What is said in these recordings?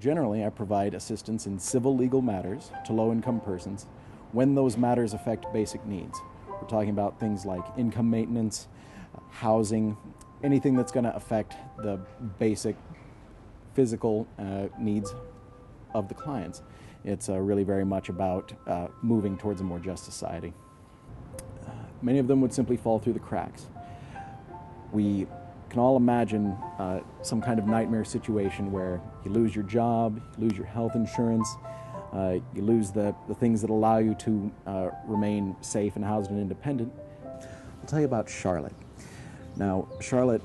Generally, I provide assistance in civil legal matters to low-income persons when those matters affect basic needs. We're talking about things like income maintenance, housing, anything that's going to affect the basic physical needs of the clients. It's really very much about moving towards a more just society. Many of them would simply fall through the cracks. We can all imagine some kind of nightmare situation where you lose your job, you lose your health insurance, you lose the things that allow you to remain safe and housed and independent. I'll tell you about Charlotte. Now, Charlotte,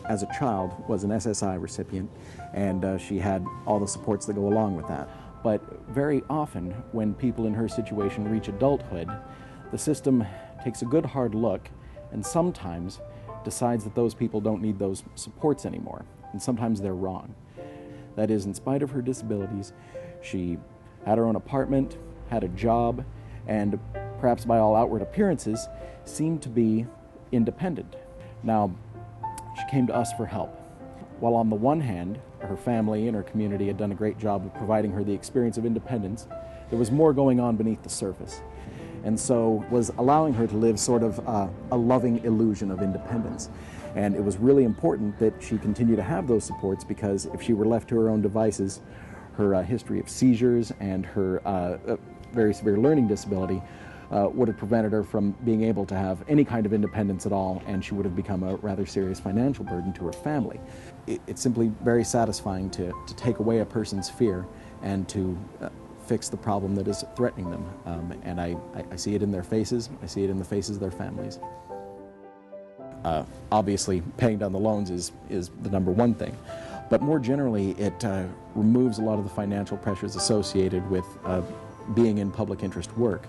as a child, was an SSI recipient, and she had all the supports that go along with that. But very often, when people in her situation reach adulthood, the system takes a good hard look and sometimes decides that those people don't need those supports anymore, and sometimes they're wrong. That is, in spite of her disabilities, she had her own apartment, had a job, and perhaps by all outward appearances, seemed to be independent. Now, she came to us for help. While on the one hand, her family and her community had done a great job of providing her the experience of independence, there was more going on beneath the surface, and so was allowing her to live sort of a loving illusion of independence. And it was really important that she continue to have those supports, because if she were left to her own devices, her history of seizures and her very severe learning disability would have prevented her from being able to have any kind of independence at all, and she would have become a rather serious financial burden to her family. It's simply very satisfying to take away a person's fear and to fix the problem that is threatening them. And I see it in their faces, I see it in the faces of their families. Obviously, paying down the loans is the number one thing. But more generally, it removes a lot of the financial pressures associated with being in public interest work.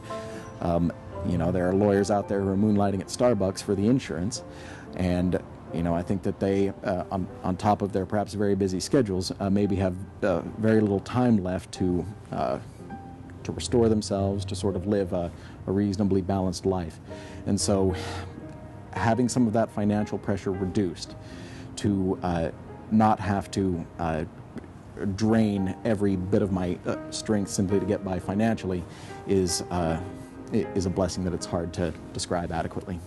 You know, there are lawyers out there who are moonlighting at Starbucks for the insurance, and you know, I think that they, on top of their perhaps very busy schedules, maybe have very little time left to restore themselves, to sort of live a reasonably balanced life. And so having some of that financial pressure reduced to not have to drain every bit of my strength simply to get by financially is a blessing that it's hard to describe adequately.